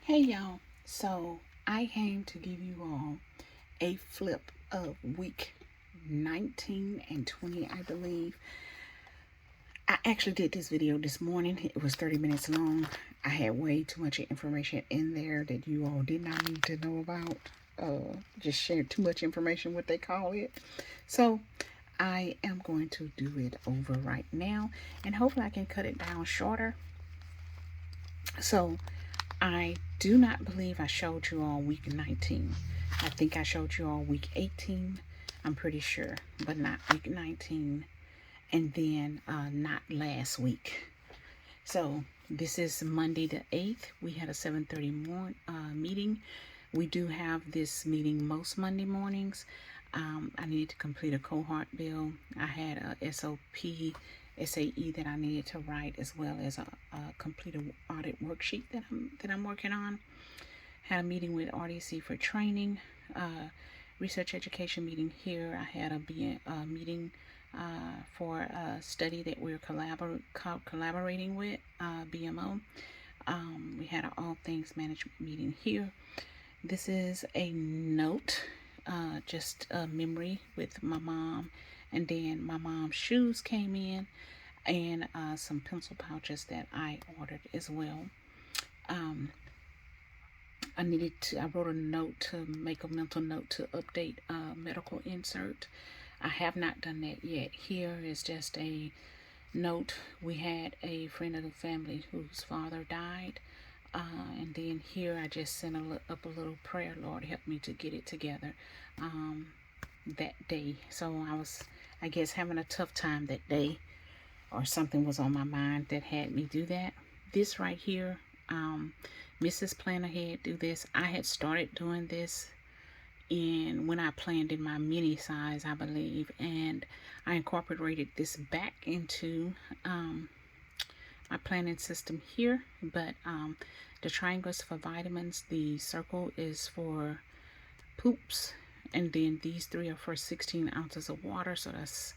Hey y'all, so I came to give you all a flip of week 19 and 20, I believe. I actually did this video this morning. It was 30 minutes long. I had way too much information in there that you all did not need to know about. Just shared too much information, what they call it. So I am going to do it over right now, and hopefully I can cut it down shorter. So I do not believe I showed you all week 19. I think I showed you all week 18. I'm pretty sure, but not week 19. And then not last week. So this is Monday the 8th. We had a 7:30 meeting. We do have this meeting most Monday mornings. I needed to complete a cohort bill. I had a SAE that I needed to write, as well as a complete audit worksheet that I'm working on. Had a meeting with RDC for training, research education meeting here. I had a meeting for a study that we're collaborating with BMO. We had an all things management meeting here. This is a note, just a memory with my mom, and then my mom's shoes came in, and some pencil pouches that I ordered as well. I wrote a note to make a mental note to update medical insert. I have not done that yet. Here is just a note. We had a friend of the family whose father died. And then here I just sent up a little prayer. Lord, help me to get it together that day. So I guess, having a tough time that day, or something was on my mind that had me do that. This right here, Mrs. Plan Ahead, do this. I had started doing this when I planned in my mini size, I believe, and I incorporated this back into my planning system here. But the triangle is for vitamins, the circle is for poops, and then these three are for 16 ounces of water. So that's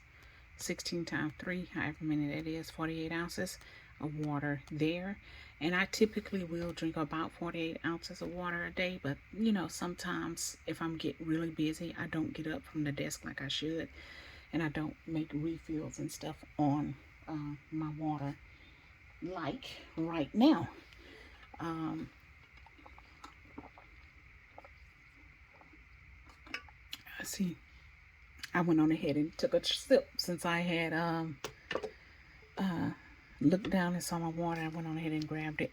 16 times 3, however many that is, 48 ounces of water there. And I typically will drink about 48 ounces of water a day, but sometimes if I'm getting really busy, I don't get up from the desk like I should, and I don't make refills and stuff on my water like right now. See, I went on ahead and took a sip since I had looked down and saw my water. I went on ahead and grabbed it.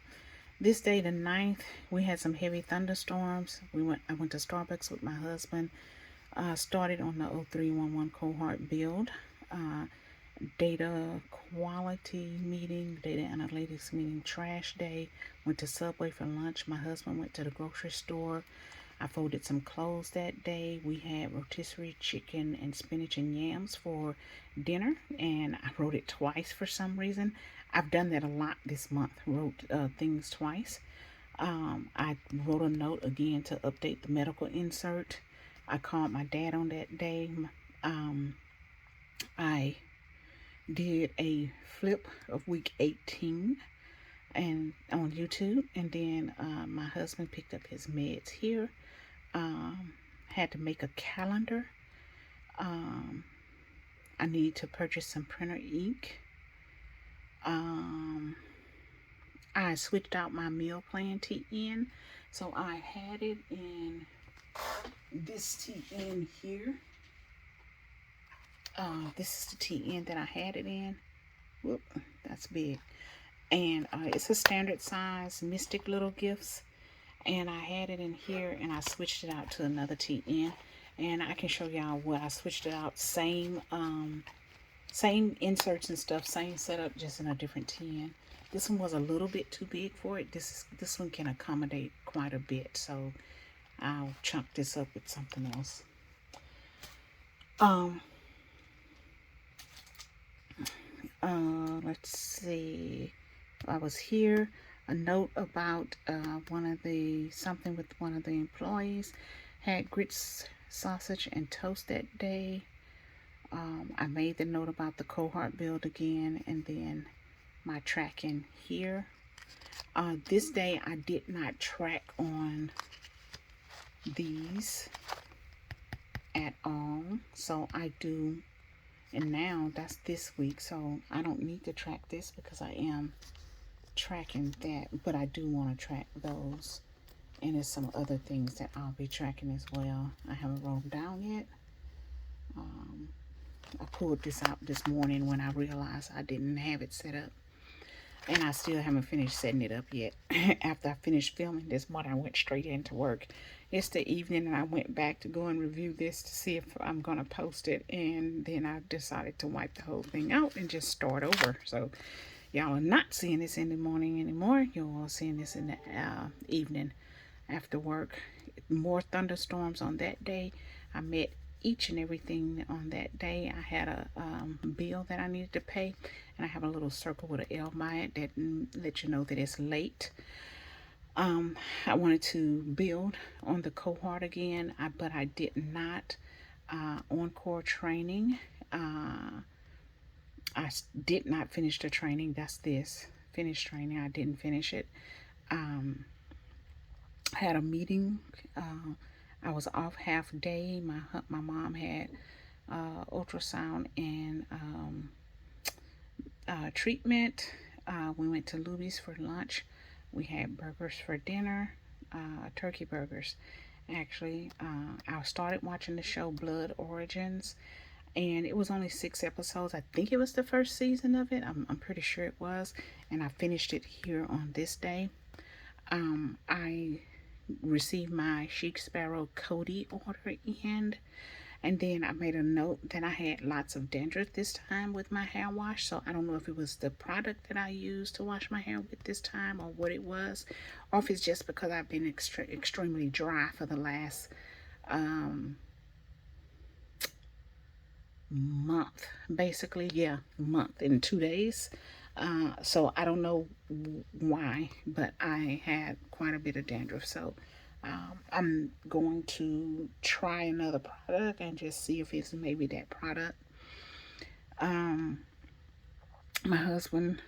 This day, the 9th, we had some heavy thunderstorms. I went to Starbucks with my husband. Started on the 0311 cohort build. Data quality meeting, data analytics meeting, trash day. Went to Subway for lunch. My husband went to the grocery store. I folded some clothes that day. We had rotisserie chicken and spinach and yams for dinner, and I wrote it twice for some reason. I've done that a lot this month, wrote things twice. I wrote a note again to update the medical insert. I called my dad on that day. I did a flip of week 18 and on YouTube, and then my husband picked up his meds here. Had to make a calendar. I need to purchase some printer ink. I switched out my meal plan TN, so I had it in this TN here. This is the TN that I had it in. Whoop, that's big. And it's a standard size Mystic Little Gifts, and I had it in here, and I switched it out to another TN, and I can show y'all what I switched it out. Same inserts and stuff, same setup, just in a different TN. This one was a little bit too big for it. This one can accommodate quite a bit, so I'll chunk this up with something else. Let's see. I was here. A note about something with one of the employees. Had grits, sausage, and toast that day. I made the note about the cohort build again, and then my tracking here. This day I did not track on these at all, so I do, and now that's this week, so I don't need to track this because I am tracking that, but I do want to track those, and there's some other things that I'll be tracking as well. I haven't wrote them down yet. I pulled this out this morning when I realized I didn't have it set up, and I still haven't finished setting it up yet. After I finished filming this morning, I went straight into work. It's the evening, and I went back to go and review this to see if I'm going to post it, and then I decided to wipe the whole thing out and just start over. So y'all are not seeing this in the morning anymore. You're all seeing this in the evening after work. More thunderstorms on that day. I met each and everything on that day. I had a bill that I needed to pay, and I have a little circle with an L by it that lets you know that it's late. I wanted to build on the cohort again, but I did not. Encore training. I did not finish the training. That's this. Finished training. I didn't finish it. I had a meeting. I was off half day. My mom had ultrasound and treatment. We went to Luby's for lunch. We had burgers for dinner, turkey burgers. Actually, I started watching the show Blood Origins, and it was only 6 episodes. I think it was the first season of it. I'm pretty sure it was, and I finished it here on this day. I received my Chic Sparrow Cody order in, and then I made a note that I had lots of dandruff this time with my hair wash. So I don't know if it was the product that I used to wash my hair with this time, or what it was, or if it's just because I've been extremely dry for the last month, basically. Yeah, month and 2 days. So I don't know why, but I had quite a bit of dandruff. So I'm going to try another product and just see if it's maybe that product. My husband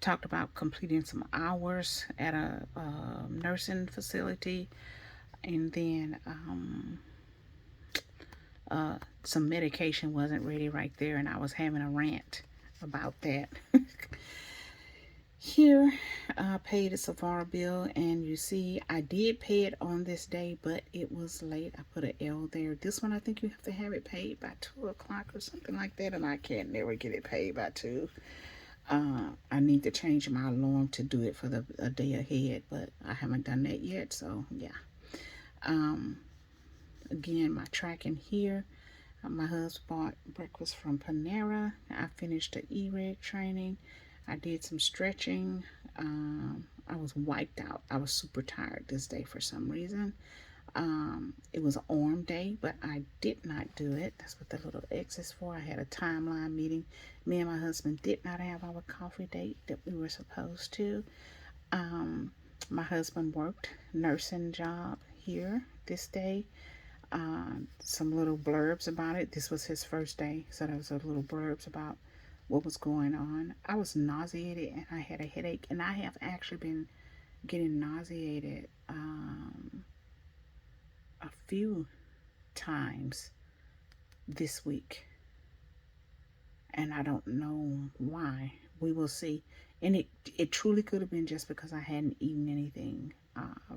talked about completing some hours at a nursing facility, and then some medication wasn't ready right there, and I was having a rant about that. Here, I paid a Sephora bill, and you see I did pay it on this day, but it was late. I put an L there. This one, I think you have to have it paid by 2 o'clock or something like that, and I can't never get it paid by 2. I need to change my alarm to do it for a day ahead, but I haven't done that yet, so yeah. Again, my tracking here. My husband bought breakfast from Panera. I finished the E-Reg training. I did some stretching. I was wiped out. I was super tired this day for some reason. It was an arm day, but I did not do it. That's what the little X is for. I had a timeline meeting. Me and my husband did not have our coffee date that we were supposed to. My husband worked nursing job here this day. Some little blurbs about it. This was his first day, so there was a little blurbs about what was going on. I was nauseated and I had a headache, and I have actually been getting nauseated a few times this week, and I don't know why. We will see. And it truly could have been just because I hadn't eaten anything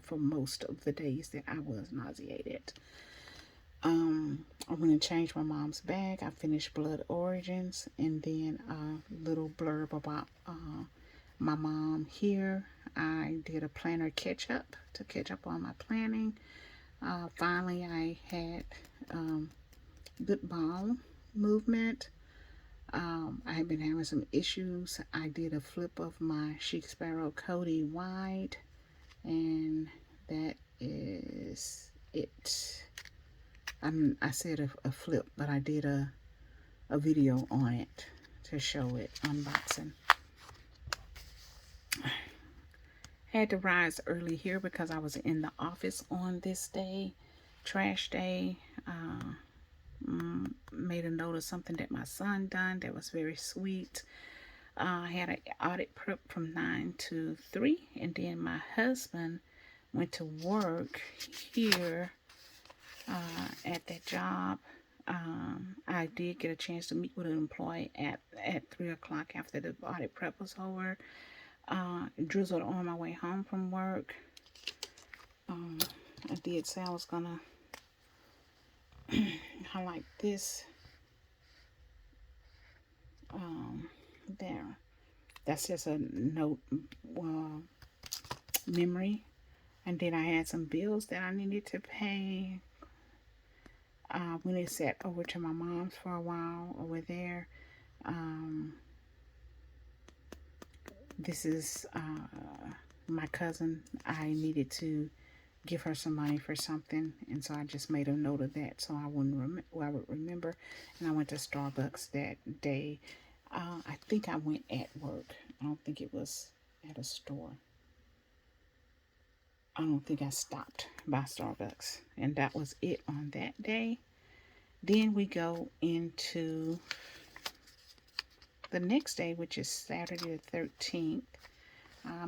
for most of the days that I was nauseated. I'm going to change my mom's bag. I finished Blood Origins, and then a little blurb about my mom here. I did a planner catch up to catch up on my planning. Finally, I had good bowel movement. I had been having some issues. I did a flip of my Chic Sparrow Cody wide, and that is it. I said a flip, but I did a video on it to show it, unboxing. Had to rise early here because I was in the office on this day, trash day. Made a note of something that my son done that was very sweet. I had an audit prep from 9 to 3, and then my husband went to work here at that job. I did get a chance to meet with an employee at 3 o'clock after the audit prep was over. Drizzled on my way home from work. I did say I was gonna highlight this. There. That's just a note memory. And then I had some bills that I needed to pay. When it sat over to my mom's for a while over there. This is my cousin. I needed to give her some money for something, and so I just made a note of that so I would remember. And I went to Starbucks that day. I think I went at work. I don't think it was at a store. I don't think I stopped by Starbucks, and that was it on that day. Then we go into the next day, which is Saturday the 13th.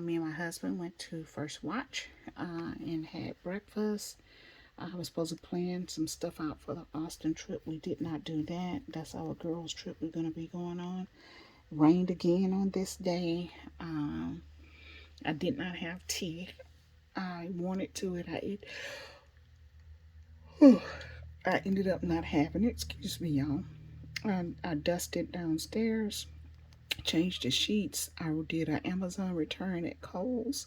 Me and my husband went to First Watch and had breakfast. I was supposed to plan some stuff out for the Austin trip. We did not do that. That's our girls' trip we're going to be going on. Rained again on this day. I did not have tea. I wanted to, and I ended up not having it. Excuse me, y'all. I dusted downstairs, changed the sheets. I did an Amazon return at Kohl's,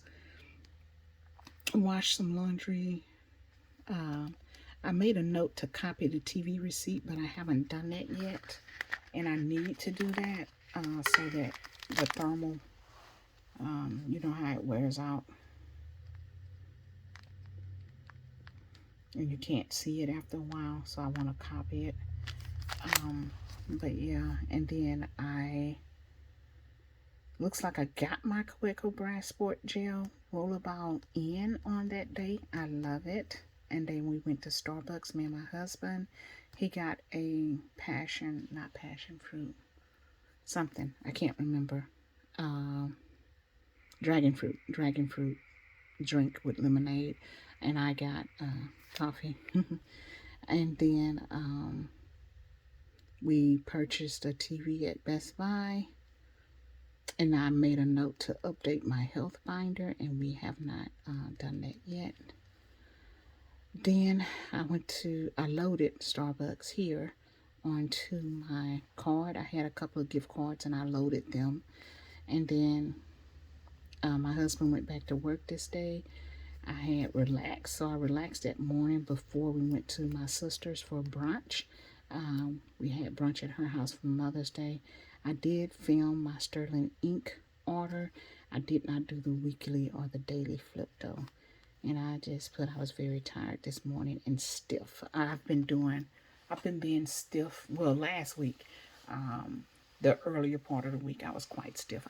washed some laundry. I made a note to copy the TV receipt, but I haven't done that yet, and I need to do that so that the thermal, you know how it wears out, and you can't see it after a while, so I want to copy it. But yeah, and then looks like I got my Quaker Brass Sport Gel Rollerball in on that day. I love it. And then we went to Starbucks, me and my husband. He got a not passion fruit, something, I can't remember. Dragon fruit drink with lemonade. And I got coffee. And then we purchased a TV at Best Buy. And I made a note to update my health binder, and we have not done that yet. Then I loaded Starbucks here onto my card. I had a couple of gift cards and I loaded them. And then my husband went back to work this day. I had relaxed, so I relaxed that morning before we went to my sister's for brunch. We had brunch at her house for Mother's Day. I did film my Sterling ink order. I did not do the weekly or the daily flip though. And I just put I was very tired this morning and stiff. I've been being stiff. Well, last week, the earlier part of the week, I was quite stiff.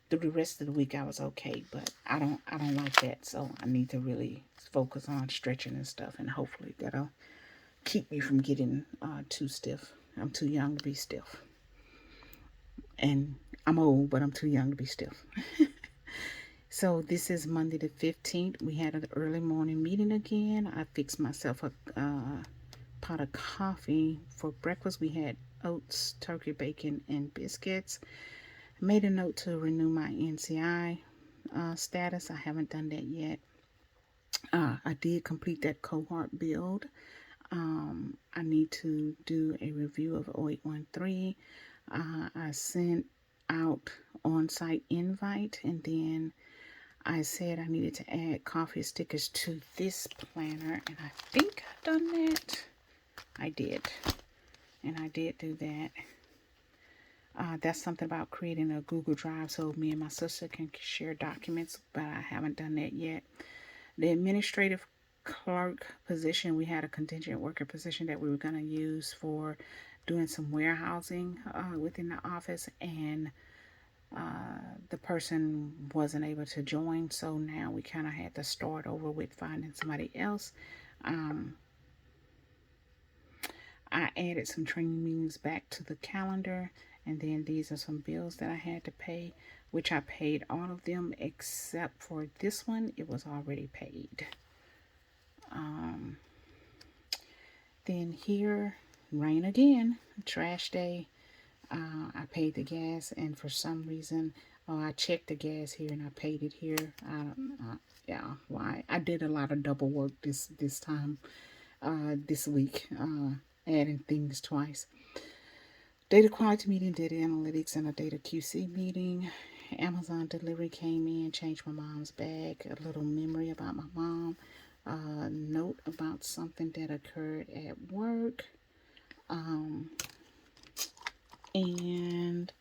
Through the rest of the week I was okay, but I don't like that, so I need to really focus on stretching and stuff, and hopefully that'll keep me from getting too stiff. I'm too young to be stiff, and I'm old, but I'm too young to be stiff. So this is Monday the 15th. We had an early morning meeting again. I fixed myself a pot of coffee for breakfast. We had oats, turkey bacon, and biscuits. I made a note to renew my NCI status. I haven't done that yet. I did complete that cohort build. I need to do a review of 0813. I sent out on-site invite, and then I said I needed to add coffee stickers to this planner, and I think I've done that. I did, and I did do that. That's something about creating a Google Drive so me and my sister can share documents, but I haven't done that yet. The administrative clerk position, we had a contingent worker position that we were going to use for doing some warehousing within the office, and the person wasn't able to join, so now we kind of had to start over with finding somebody else. I added some training meetings back to the calendar, And then these are some bills that I had to pay, which I paid all of them except for this one. It was already paid. Then here, rain again, trash day. I paid the gas, and for some reason, I checked the gas here and I paid it here. Yeah, why? I did a lot of double work this time, this week, adding things twice. Data quality meeting, data analytics, and a data QC meeting. Amazon delivery came in, changed my mom's bag. A little memory about my mom. Note about something that occurred at work. And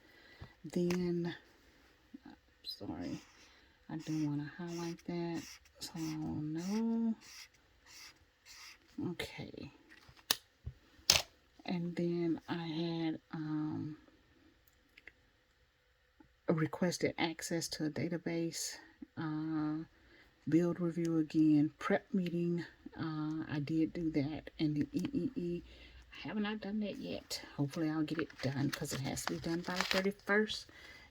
then, sorry, I do want to highlight that. So, no. Okay. And then I had requested access to a database, build review again, prep meeting. I did do that, and the EEE. I have not done that yet. Hopefully, I'll get it done because it has to be done by the 31st.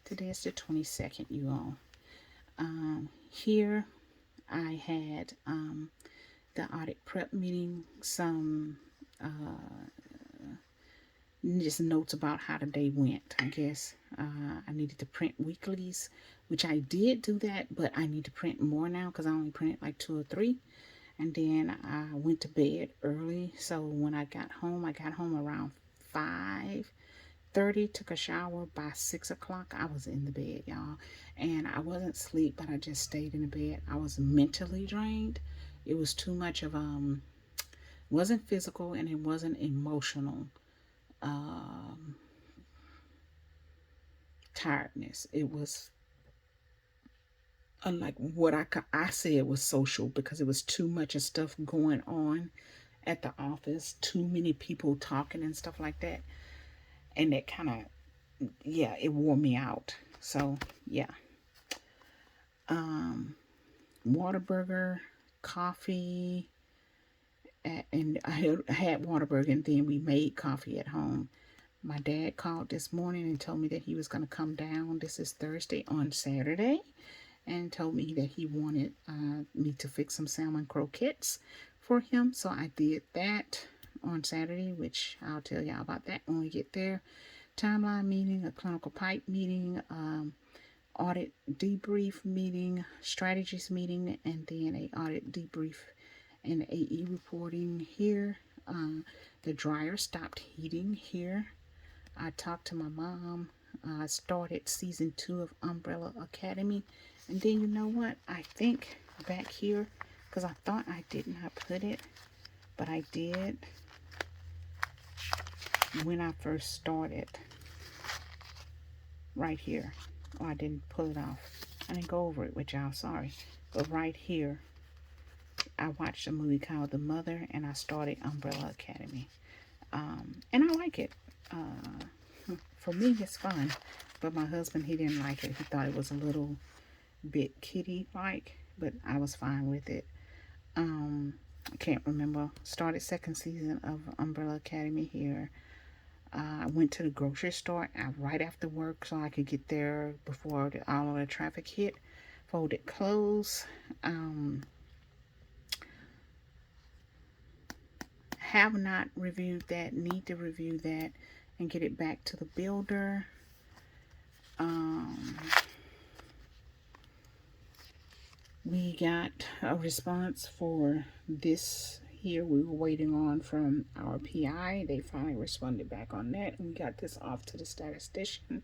Today is the 22nd, you all. Here, I had the audit prep meeting. Some just notes about how the day went, I guess. I needed to print weeklies, which I did do that, but I need to print more now because I only printed like 2 or 3. And then I went to bed early, so when I got home around 5:30, took a shower. By 6 o'clock, I was in the bed, y'all. And I wasn't asleep, but I just stayed in the bed. I was mentally drained. It was too much of, wasn't physical and it wasn't emotional tiredness. It was unlike what I said was social, because it was too much of stuff going on at the office, too many people talking and stuff like that. And that kind of, yeah, it wore me out. So, yeah. Whataburger, coffee, and I had Whataburger, and then we made coffee at home. My dad called this morning and told me that he was going to come down. This is Thursday, on Saturday, and told me that he wanted me to fix some salmon croquettes for him. So I did that on Saturday, which I'll tell y'all about that when we get there. Timeline meeting, a clinical pipe meeting, audit debrief meeting, strategies meeting, and then a audit debrief and AE reporting here. The dryer stopped heating here. I talked to my mom. I started season 2 of Umbrella Academy. And then you know what? I think back here, because I thought I did not put it, but I did when I first started. Right here. Oh, I didn't pull it off. I didn't go over it with y'all, sorry. But right here, I watched a movie called The Mother, and I started Umbrella Academy. And I like it. For me, it's fun. But my husband, he didn't like it. He thought it was a little bit kiddie-like, but I was fine with it. I can't remember. Started second season of Umbrella Academy here. I went to the grocery store right after work so I could get there before all of the traffic hit. Folded clothes. Have not reviewed that. Need to review that and get it back to the builder. We got a response for this here we were waiting on from our PI. They finally responded back on that, and we got this off to the statistician.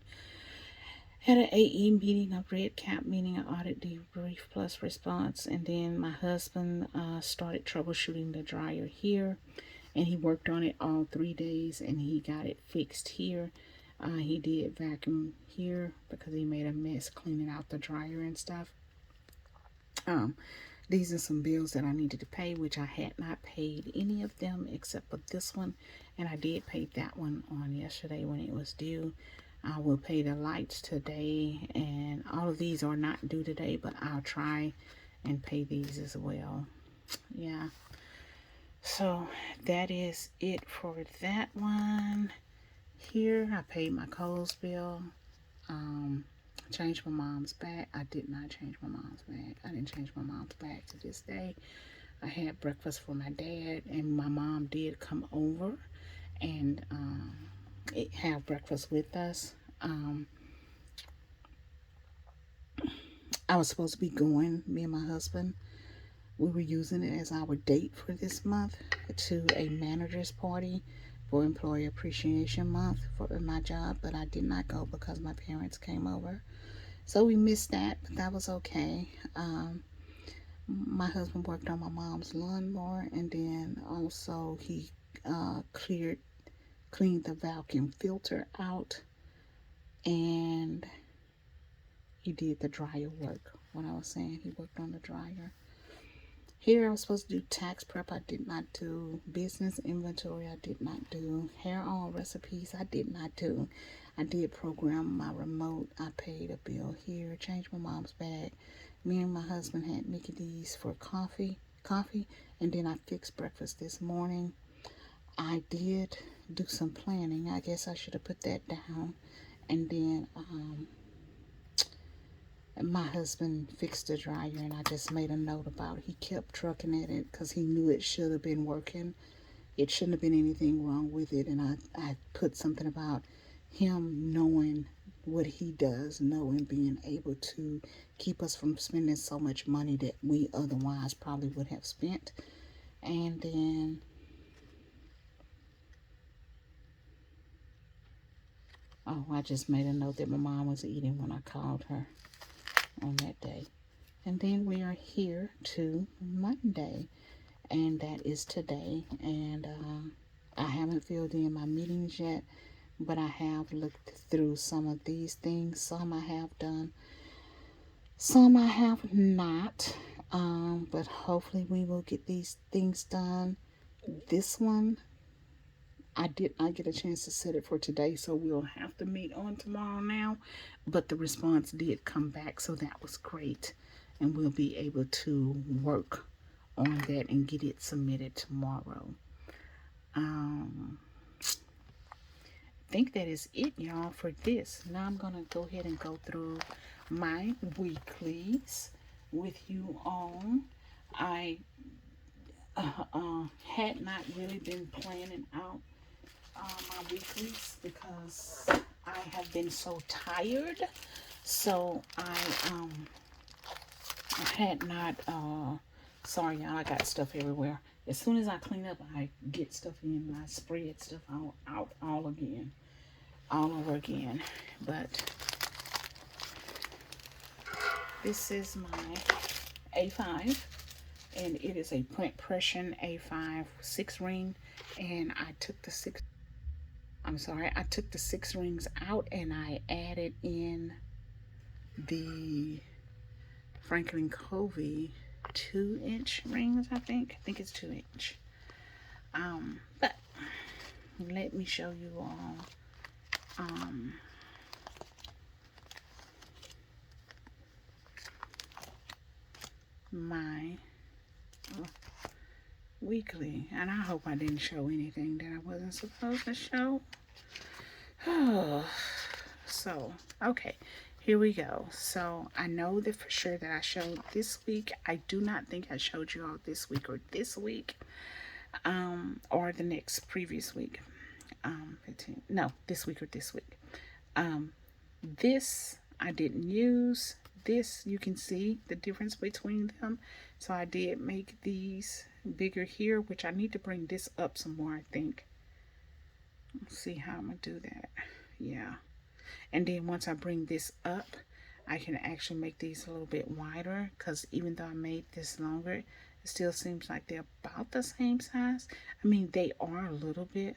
Had an AE meeting, a red cap meeting, an audit debrief plus response, and then my husband started troubleshooting the dryer here, and he worked on it all 3 days, and he got it fixed here. He did vacuum here because he made a mess cleaning out the dryer and stuff. These are some bills that I needed to pay, which I had not paid any of them except for this one, and I did pay that one on yesterday when it was due. I will pay the lights today, and all of these are not due today, but I'll try and pay these as well. Yeah. So that is it for that one. Here I paid my Kohl's bill. Changed my mom's bag. I did not change my mom's bag. I didn't change my mom's bag to this day. I had breakfast for my dad, and my mom did come over and have breakfast with us. I was supposed to be going, me and my husband. We were using it as our date for this month to a manager's party for Employee Appreciation Month for my job, but I did not go because my parents came over. So we missed that, but that was okay. My husband worked on my mom's lawnmower, and then also he cleaned the vacuum filter out, and he did the dryer work. What I was saying, he worked on the dryer. Here I was supposed to do tax prep. I did not do business inventory. I did not do hair oil recipes. I did not do. I did program my remote. I paid a bill here. Changed my mom's bag. Me and my husband had Mickey D's for coffee, and then I fixed breakfast this morning. I did do some planning. I guess I should have put that down. And then my husband fixed the dryer, and I just made a note about it. He kept trucking at it because he knew it should have been working. It shouldn't have been anything wrong with it. And I put something about him knowing what he does, knowing being able to keep us from spending so much money that we otherwise probably would have spent. And then I just made a note that my mom was eating when I called her on that day. And then we are here to Monday, and that is today. And I haven't filled in my meetings yet, but I have looked through some of these things. Some I have done, some I have not. But hopefully we will get these things done. This one, I did not get a chance to set it for today, so we'll have to meet on tomorrow now. But the response did come back, so that was great. And we'll be able to work on that and get it submitted tomorrow. I think that is it, y'all, for this. Now I'm going to go ahead and go through my weeklies with you all. I had not really been planning out my weeklies because I have been so tired. So I had not, sorry y'all, I got stuff everywhere. As soon as I clean up, I get stuff in and I spread stuff out all over again. But this is my A5, and it is a print pression A5 6 ring, and I took the six rings out and I added in the Franklin Covey 2-inch rings. I think it's 2-inch. But let me show you all my weekly, and I hope I didn't show anything that I wasn't supposed to show. So okay, here we go. So I know that for sure that I showed this week. I do not think I showed you all this week or this week, or the next previous week. 15, no, this week or this week. This I didn't use. This, you can see the difference between them. So I did make these bigger here, which I need to bring this up some more, I think. Let's see how I'm gonna do that. Yeah. And then once I bring this up, I can actually make these a little bit wider, because even though I made this longer, it still seems like they're about the same size. I mean, they are a little bit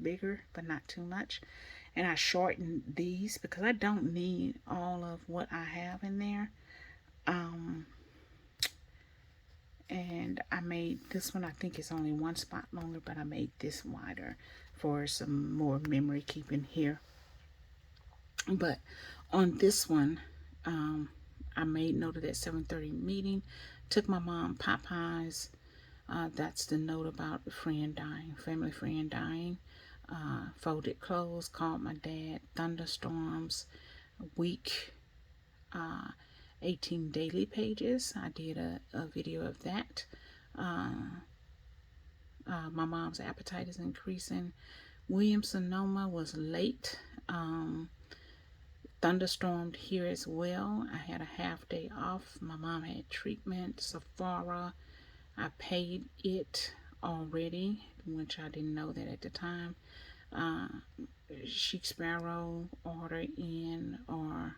bigger, but not too much. And I shortened these because I don't need all of what I have in there. And I made this one, I think it's only one spot longer, but I made this wider for some more memory keeping here. But on this one, I made note of that 7:30 meeting. Took my mom Popeyes. That's the note about the friend dying, family friend dying. folded clothes, called my dad, thunderstorms, week 18 daily pages. I did a video of that. My mom's appetite is increasing. Williams Sonoma was late. Thunderstormed here as well. I had a half day off. My mom had treatment. Sephora, I paid it already, which I didn't know that at the time. Chic Sparrow order in, or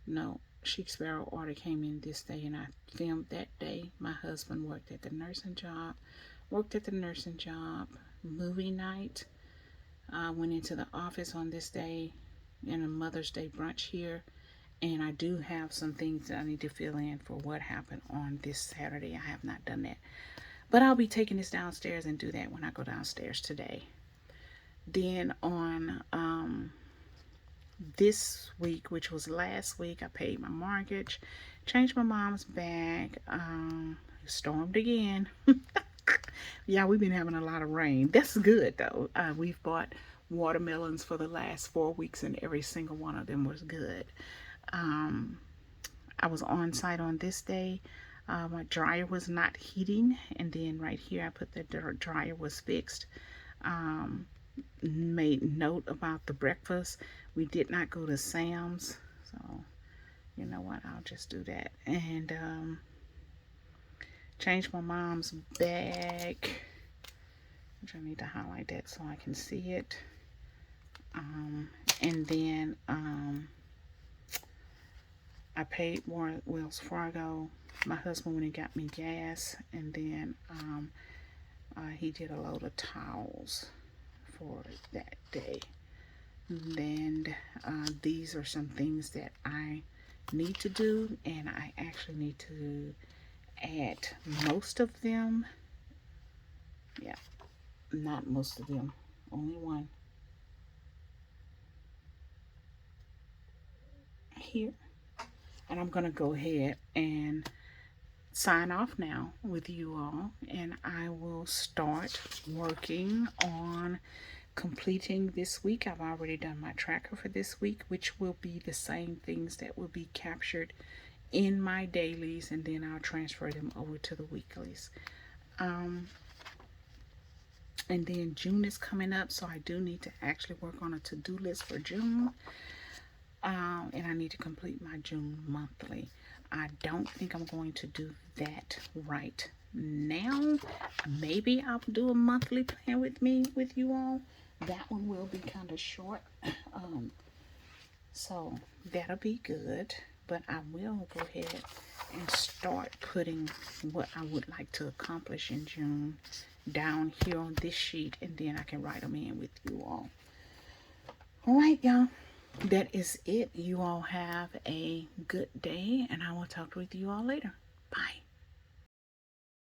no, Chic Sparrow order came in this day, and I filmed that day. My husband worked at the nursing job. Movie night. I went into the office on this day in a Mother's Day brunch here, and I do have some things that I need to fill in for what happened on this Saturday. I have not done that, but I'll be taking this downstairs and do that when I go downstairs today. Then on this week, which was last week, I paid my mortgage, changed my mom's bag, stormed again. Yeah, we've been having a lot of rain. That's good though. We've bought watermelons for the last 4 weeks, and every single one of them was good. I was on site on this day. My dryer was not heating, and then right here I put that the dryer was fixed. Made note about the breakfast. We did not go to Sam's, so you know what, I'll just do that. And changed my mom's bag, which I need to highlight that so I can see it. And then I paid more at Wells Fargo. My husband went and got me gas, and then he did a load of towels for that day. And these are some things that I need to do, and I actually need to add most of them. Yeah, not most of them, only one here. And I'm gonna go ahead and sign off now with you all, and I will start working on completing this week. I've already done my tracker for this week, which will be the same things that will be captured in my dailies, and then I'll transfer them over to the weeklies. And then June is coming up, so I do need to actually work on a to-do list for June. And I need to complete my June monthly. I don't think I'm going to do that right now. Maybe I'll do a monthly plan with you all. That one will be kind of short. So that'll be good. But I will go ahead and start putting what I would like to accomplish in June down here on this sheet, and then I can write them in with you all. All right, y'all. That is it. You all have a good day, and I will talk with you all later. Bye.